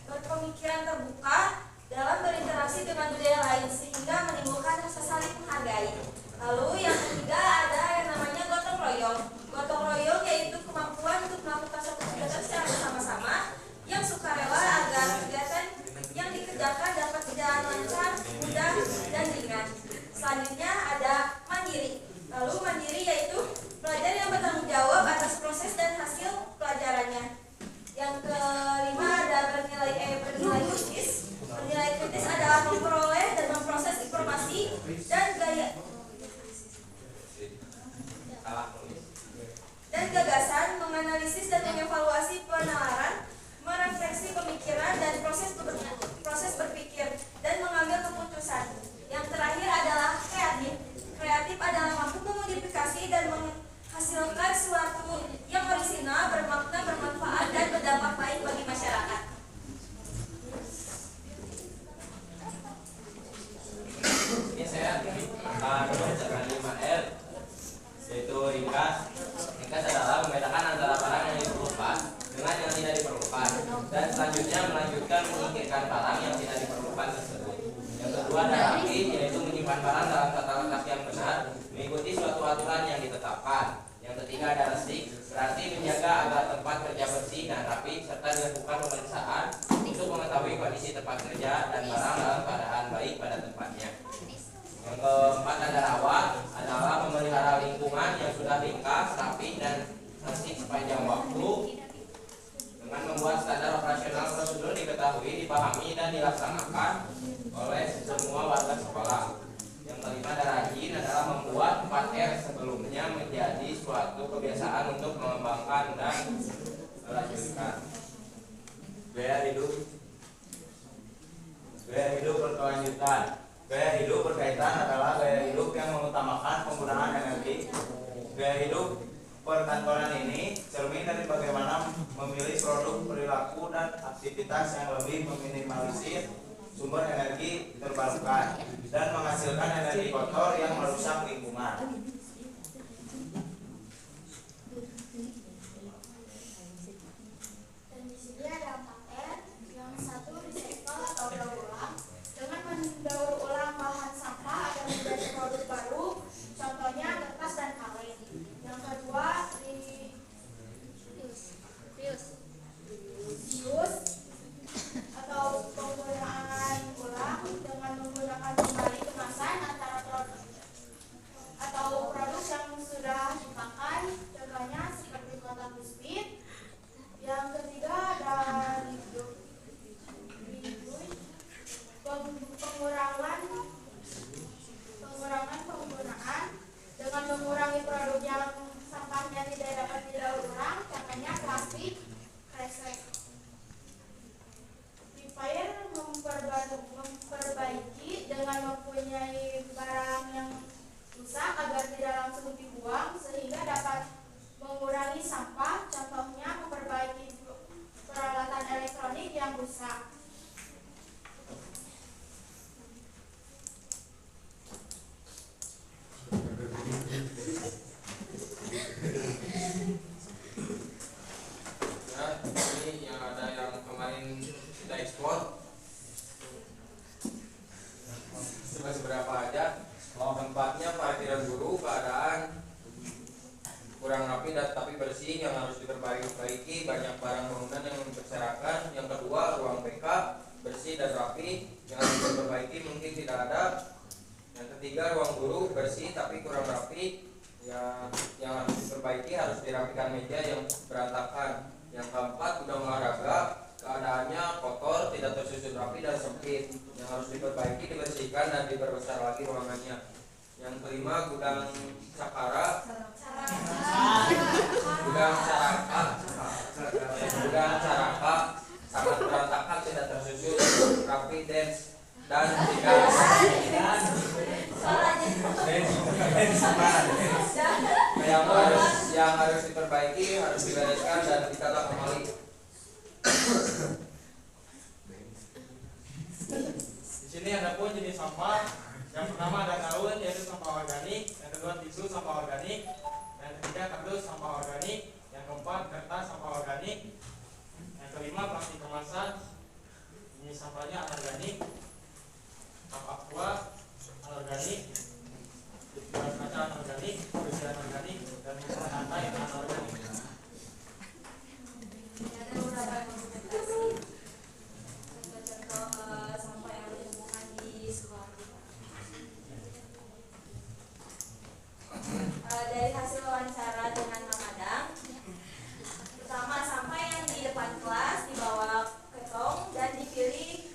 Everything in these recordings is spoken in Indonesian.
berpemikiran terbuka dalam berinteraksi dengan budaya lain sehingga menimbulkan rasa saling menghargai. Lalu yang ketiga ada yang namanya gotong royong. Gotong royong yaitu kemampuan untuk melakukan suatu kegiatan secara bersama-sama yang sukarela agar kegiatan yang dikerjakan dapat berjalan lancar, mudah, dan ringan. Selanjutnya ada mandiri. Lalu mandiri yaitu pelajar yang bertanggung jawab atas proses dan hasil pelajarannya. Yang kelima ada bernilai kritis. Bernilai kritis adalah memperoleh dan memproses informasi dan gagasan, menganalisis dan mengevaluasi penalaran, merefleksi pemikiran dan proses berpikir dan mengambil keputusan. Yang terakhir adalah kreatif. Kreatif adalah mampu memodifikasi dan menghasilkan sesuatu yang orisinal, bermakna, bermanfaat dan berdampak baik bagi masyarakat. Ini saya akan membacakan 5R, yaitu ringkas. Ringkas adalah membedakan antara barang yang diperlukan dengan yang tidak diperlukan, dan selanjutnya melanjutkan menyingkirkan barang yang tidak diperlukan tersebut. Yang kedua ada rapi, yaitu menyimpan barang dalam tata letak yang benar, mengikuti suatu aturan yang ditetapkan. Yang ketiga ada resik, berarti menjaga agar tempat kerja bersih dan rapi, serta dilakukan pemeriksaan untuk mengetahui kondisi tempat kerja dan barang dalam keadaan baik pada tempatnya. Yang keempat ada rawat, adalah memelihara lingkungan yang sudah ringkas, rapi, dan bersih sepanjang waktu dengan membuat standar operasional prosedur diketahui, dipahami, dan dilaksanakan oleh semua warga sekolah. Yang kelima ada rajin, adalah membuat 4R sebelumnya menjadi suatu kebiasaan untuk mengembangkan dan melanjutkan. Gaya hidup berkelanjutan. Gaya hidup berkaitan adalah gaya hidup yang mengutamakan penggunaan energi. Gaya hidup perkantoran ini cermin dari bagaimana memilih produk, perilaku, dan aktivitas yang lebih meminimalisir sumber energi terbarukan dan menghasilkan energi kotor yang merusak lingkungan. Dan di sini ada 4R. Yang satu recycle atau daur ulang, dengan mendaur ulang bahan sampah agar menjadi produk baru, contohnya kertas dan kaleng. Yang kedua reuse atau penggunaan ulang dengan menggunakan kembali kemasan antara produk atau produk yang sudah dipakai, contohnya seperti kotak biskuit. Yang ketiga ada pengurangan penggunaan dengan mengurangi produk yang sampahnya tidak dapat didaur ulang, contohnya plastik, kresek. Repair memperbaiki dengan mempunyai barang yang rusak agar tidak langsung dibuang sehingga dapat mengurangi sampah, contohnya memperbaiki peralatan elektronik yang rusak. Ini yang ada yang kemarin kita ekspor seberapa aja. Kalau tempatnya parkiran guru keadaan kurang rapi dan tapi bersih yang harus diperbaiki, banyak barang bangunan yang berserakan. Yang kedua ruang BK bersih dan rapi yang harus diperbaiki mungkin tidak ada. Yang ketiga ruang guru bersih tapi kurang rapi, yang harus diperbaiki, harus dirapikan meja yang berantakan. Yang keempat gudang olahraga keadaannya kotor, tidak tersusun rapi dan sempit, yang harus diperbaiki, dibersihkan dan diperbesar lagi ruangannya. Yang kelima gudang cakara, gudang caraka sangat berantakan, tidak tersusun rapi dan yang harus diperbaiki, harus dibereskan dan ditata kembali. Di sini ada pun jenis sampah. Yang pertama ada daun, yaitu sampah organik. Yang kedua tisu, sampah organik. Yang ketiga kardus, sampah organik. Yang keempat kertas, sampah organik. Yang kelima plastik kemasan. kemasan ini sampahnya anorganik, kap aqua anorganik, gelas kaca anorganik, besi anorganik, dan mineral lantai anorganik. Ada beberapa dokumentasi contoh sampah yang ditemukan di sekolah kita. Dari hasil wawancara dengan Hamadang, pertama sampah yang di depan kelas dibawa ke tong dan dipilih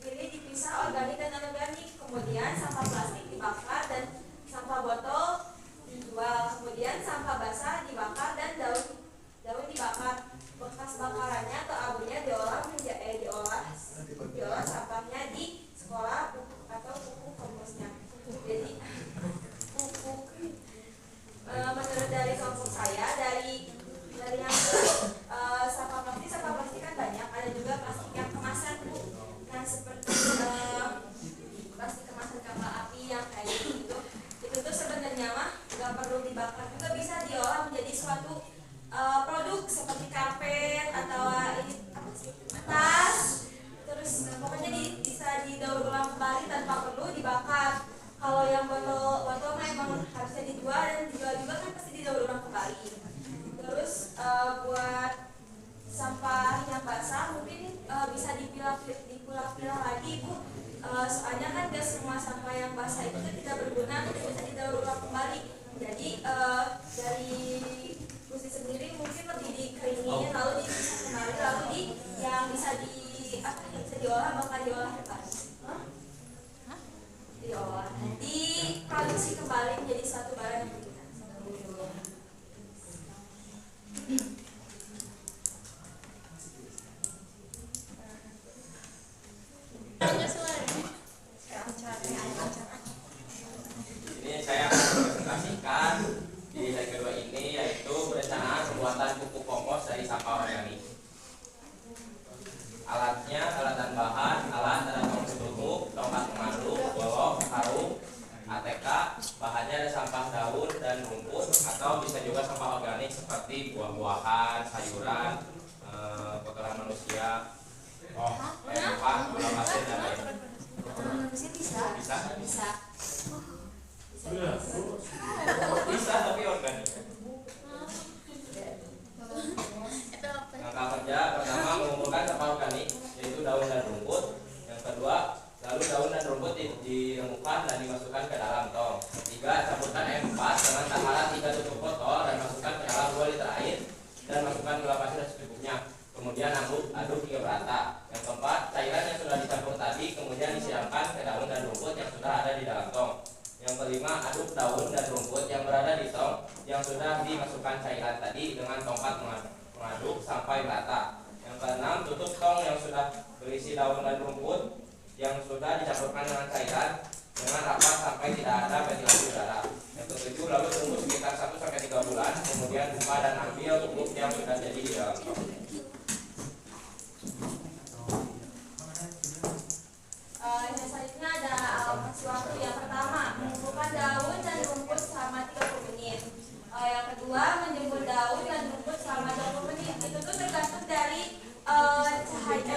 dipisah organik dan anorganik. Kemudian sampah plastik dibakar dan sampah botol dijual. Kemudian sampah basah dibakar dan daun dibakar. Bekas bakarannya atau abunya diolah sampahnya di sekolah atau pupuk komposnya. Jadi pupuk menurut dari kelompok saya dari yang sampah plastik kan banyak, ada juga plastik yang kemasan yang seperti plastik kemasan kapal api yang kayak gitu. Itu tuh sebenarnya mah nggak perlu dibakar juga, bisa diolah menjadi suatu produk seperti karpet atau ini apa sih, tas, terus pokoknya bisa didaur ulang kembali tanpa perlu dibakar. Kalau yang botol memang harusnya dijual dan dijual juga kan pasti didaur ulang kembali. Terus buat sampah yang basah mungkin bisa dipilah-pilah lagi Bu. Soalnya kan gak semua sampah yang basah itu kan tidak berguna, tidak bisa didaur ulang kembali. Jadi dari Gusti sendiri mungkin lebih dikeringin, lalu dipisah kembali, lalu yang bisa diolah bakal diolah kembali. Diolah, diproduksi kembali menjadi suatu barang yang berguna. Ini saya akan presentasikan di slide kedua ini, yaitu perencanaan pembuatan pupuk kompos dari sampah organik. Alatnya, alat dan bahan, alat ada tong tutup, tongkat pemandu, golok, karung, ATK. Bahannya ada sampah daun dan rumput, atau bisa juga sampah organik seperti buah-buahan, sayuran, kotoran manusia, empah, gula pasir dan lain. Bisa tapi organik. Langkah kerja pertama mengumpulkan sampah organik, yaitu daun dan rumput. Yang kedua, lalu daun dan rumput diremukkan dan dimasukkan ke dalam tong. Tiga, campurkan M4 dengan takaran 3 tutup botol dan masukkan ke dalam 2 liter air dan masukkan gula pasir secukupnya. Kemudian aduk hingga merata. Yang keempat, cairan yang sudah dicampur tadi kemudian disiramkan ke daun dan rumput yang sudah ada di dalam tong. Yang kelima, aduk daun dan rumput yang berada di tong yang sudah dimasukkan cairan tadi dengan tongkat mengaduk sampai merata. Yang keenam, tutup tong yang sudah berisi daun dan rumput yang sudah dicampurkan dengan cairan dengan rapat sampai tidak ada ventilasi udara. Yang ketujuh, lalu tunggu sekitar 1-3 bulan, kemudian buka dan ambil pupuk yang sudah jadi di dalam tong. Selanjutnya ada alokasi waktu. Yang pertama, mengumpulkan daun dan rumput selama 30 menit. Yang kedua, menjemur daun dan rumput selama 20 menit. Itu tuh tergantung dari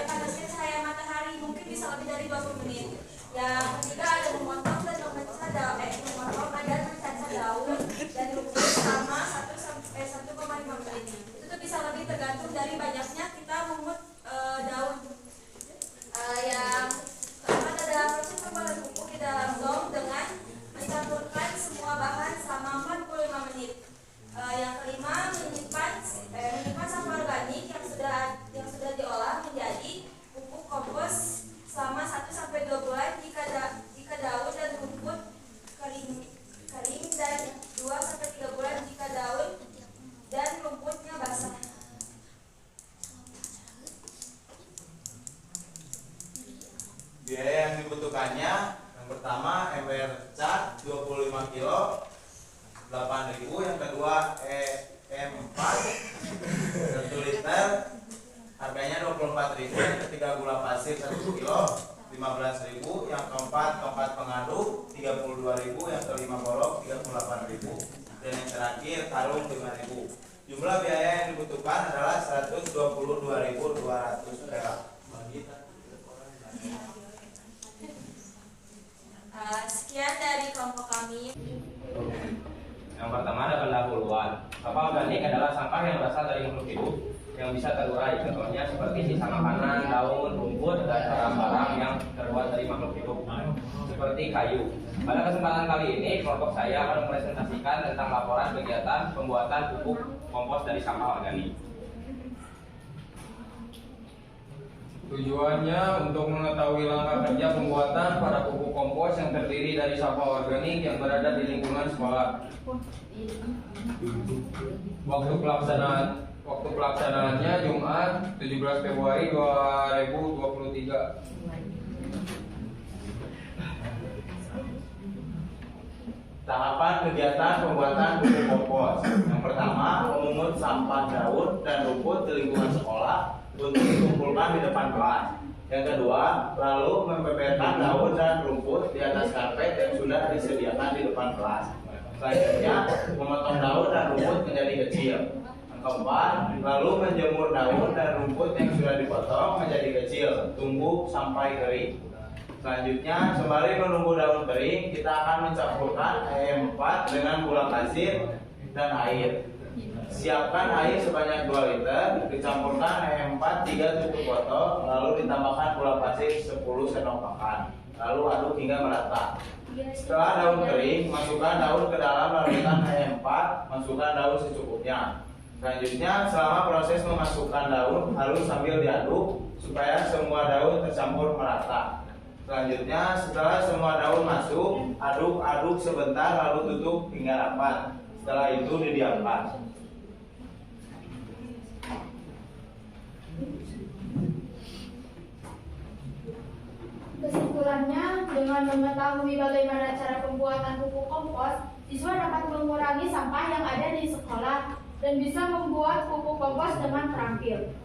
panasnya cahaya matahari, mungkin bisa lebih dari 20 menit. Yang ketiga, ada memotong dan mencaca daun dan rumput selama 1-1,5 menit. Itu tuh bisa lebih tergantung dari banyaknya kita mengut daun. Yang keempat adalah proses pembuatan pupuk di dalam tong dengan mencampurkan semua bahan selama 45 menit. Yang kelima, menyimpan sampah organik yang sudah diolah menjadi pupuk kompos selama 1-2 bulan jika daun dan rumput kering dan 2-3 bulan jika daun dan rumputnya basah. Biaya yang dibutuhkannya, yang pertama ember cat 25 kilo 8.000, yang kedua M4 1 liter harganya 24.000, yang ketiga gula pasir 1 kilo 15.000, yang keempat tongkat pengaduk 32.000, yang kelima golok 38.000, dan yang terakhir karung 5.000. Jumlah biaya yang dibutuhkan adalah 122.200 perak. sisa makanan, daun, rumput, dan barang-barang yang terbuat dari makhluk hidup seperti kayu. Pada kesempatan kali ini, kelompok saya akan mempresentasikan tentang laporan kegiatan pembuatan pupuk kompos dari sampah organik. Tujuannya untuk mengetahui langkah kerja pembuatan pada pupuk kompos yang terdiri dari sampah organik yang berada di lingkungan sekolah. Waktu pelaksanaannya Jumat 17 Februari 2023. Tahapan kegiatan pembuatan pupuk kompos. Yang pertama, memungut sampah daun dan rumput di lingkungan sekolah untuk dikumpulkan di depan kelas. Yang kedua, lalu membeberkan daun dan rumput di atas karpet yang sudah disediakan di depan kelas. Selanjutnya, memotong daun dan rumput menjadi kecil. Yang keempat, lalu menjemur daun dan rumput yang sudah dipotong menjadi kecil, tunggu sampai kering. Selanjutnya, sembari menunggu daun kering, kita akan mencampurkan E4 dengan gula pasir dan air. Siapkan air sebanyak 2 liter, dicampurkan E4 3 tutup botol, lalu ditambahkan gula pasir 10 sendok makan. Lalu aduk hingga merata. Setelah daun kering, masukkan daun ke dalam larutan E4, masukkan daun secukupnya. Selanjutnya, selama proses memasukkan daun, harus sambil diaduk supaya semua daun tercampur merata. Selanjutnya, setelah semua daun masuk, aduk-aduk sebentar lalu tutup hingga rapat. Setelah itu didiamkan. Kesimpulannya, dengan mengetahui bagaimana cara pembuatan pupuk kompos, siswa dapat mengurangi sampah yang ada di sekolah dan bisa membuat pupuk kompos dengan terampil.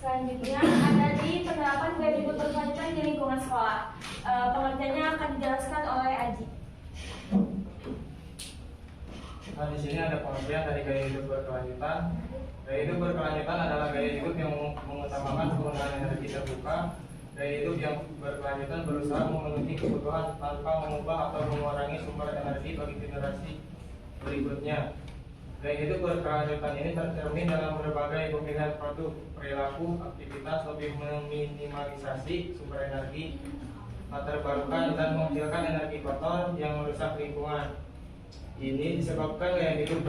Selanjutnya ada di penerapan gaya hidup berkelanjutan di lingkungan sekolah. Pengertiannya akan dijelaskan oleh Aji. Nah, di sini ada pengertian dari gaya hidup berkelanjutan. Gaya hidup berkelanjutan adalah gaya hidup yang mengutamakan penggunaan energi terbuka. Gaya hidup yang berkelanjutan berusaha memenuhi kebutuhan tanpa mengubah atau mengurangi sumber energi bagi generasi berikutnya. Gaya hidup berkelanjutan ini tercermin dalam berbagai pemilihan produk, perilaku, aktivitas lebih meminimalisasi sumber energi terbarukan dan menghasilkan energi kotor yang merusak lingkungan. Ini disebabkan gaya hidup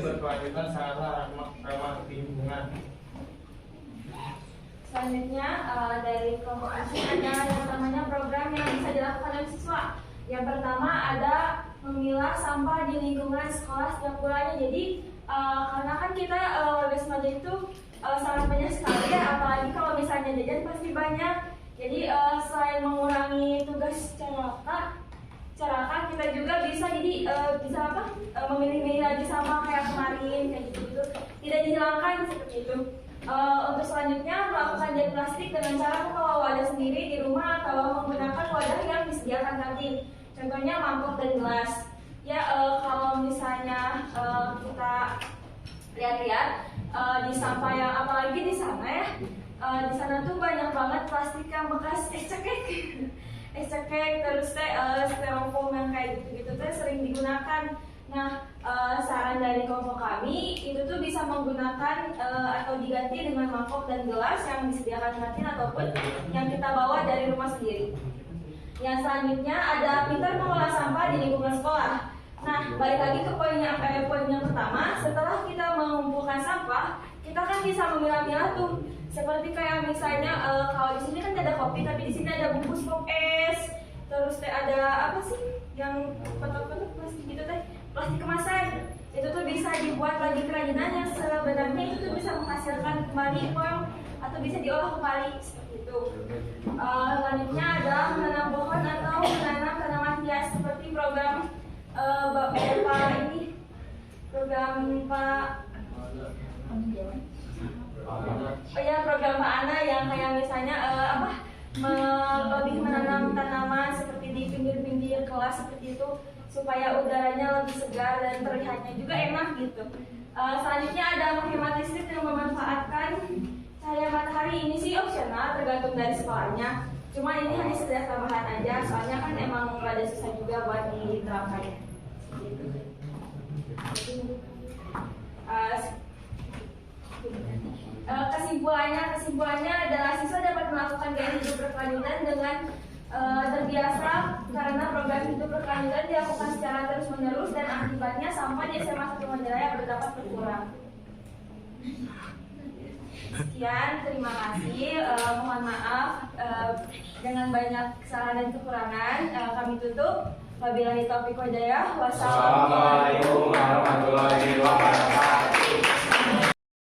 berkelanjutan sangatlah ramah lingkungan. Selanjutnya dari kelompok aksi ada yang namanya program yang bisa dilakukan oleh siswa. Yang pertama ada memilah sampah di lingkungan sekolah setiap bulannya. Jadi karena kan kita warga Semaja itu sangat banyak sekali ya, apalagi kalau misalnya jajan pasti banyak. Jadi selain mengurangi tugas caraka, kita juga bisa memilih-milih lagi sampah kayak kemarin kayak gitu, tidak dihilangkan seperti itu. Untuk selanjutnya melakukan diet plastik dengan cara membawa wadah sendiri di rumah atau menggunakan wadah yang disediakan kantin. Contohnya mangkok dan gelas. Ya kalau misalnya kita lihat-lihat di sampah yang apalagi di sana ya, di sana tuh banyak banget plastik yang bekas es cekek terus styrofoam yang kayak gitu tuh sering digunakan. Nah, saran dari kelompok kami itu tuh bisa menggunakan atau diganti dengan mangkok dan gelas yang disediakan kantin ataupun yang kita bawa dari rumah sendiri. Yang selanjutnya ada pintar mengolah sampah di lingkungan sekolah. Nah, balik lagi ke poin yang pertama, setelah kita mengumpulkan sampah, kita kan bisa memilah-milah tuh. Seperti kayak misalnya kalau di sini kan ada kopi, tapi di sini ada bungkus pop es. Terus ada apa sih yang kotak-kotak plastik gitu teh, plastik kemasan. Itu tuh bisa dibuat lagi kerajinan yang sebenarnya itu tuh bisa menghasilkan kembali uang atau bisa diolah kembali seperti itu. Selanjutnya adalah menanam pohon atau menanam tanaman hias seperti program Pak Oh ya, program Pak Ana yang kayak misalnya lebih menanam tanaman seperti di pinggir-pinggir kelas seperti itu supaya udaranya lebih segar dan terlihatnya juga enak gitu. Selanjutnya ada menghemat listrik dan memanfaatkan cahaya matahari. Ini sih opsional tergantung dari sekolahnya. Cuma ini hanya sekedar tambahan aja, soalnya kan emang rada susah juga buat diterapkannya. Kesimpulannya adalah siswa dapat melakukan gaya hidup berkelanjutan dengan terbiasa karena program hidup berkelanjutan dilakukan secara terus-menerus dan akibatnya sampah di SMA 1 Majalaya berdapat berkurang. Sekian, terima kasih. Mohon maaf dengan banyak kesalahan dan kekurangan. Kami tutup. Wabillahi taufiq wal hidayah. Wassalamualaikum warahmatullahi wabarakatuh.